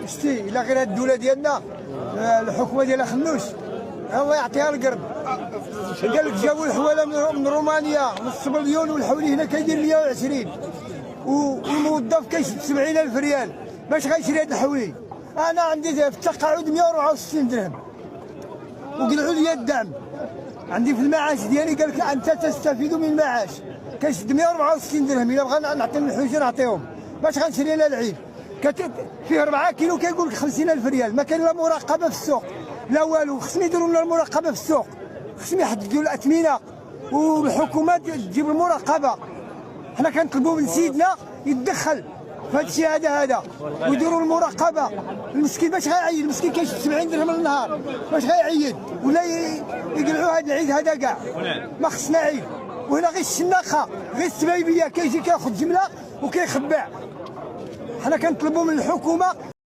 شتي الا غير هاد الدوله ديالنا الحكومه ديالها خنوش الله يعطيها القرب. قال لك جابوا الحواله من رومانيا نص مليون والحولي هنا كيدير 120 والموظف كيشد 70,000 ريال باش غيشري هاد الحولي. انا عندي في التقاعد 164 درهم وقلعوا لي الدعم عندي في المعاش ديالي. قال لك انت تستفيد من المعاش كيشد 164 درهم الا بغا نعطي من الحويجه نعطيهم باش غنشري لها العيد. فيه 4 كيلو كيقول لك 50,000 ريال. ما كاين لا مراقبه في السوق لا والو. خصني يديروا لنا المراقبه في السوق، خصني يحددوا الاثمنه والحكومه تجيب المراقبه. حنا كنطلبوا من سيدنا يتدخل في هذا الشيء هذا ويديروا المراقبه. المسكين باش غيعيد؟ المسكين كيشد 70 درهم النهار باش غيعيد ولا يقلعوا هذا العيد هذا كاع؟ ما خصنا عيد. وهنا غير الشناقه غير السبايبيه كيجي كياخذ جمله وكيخبع. حنا كنطلبوا من الحكومه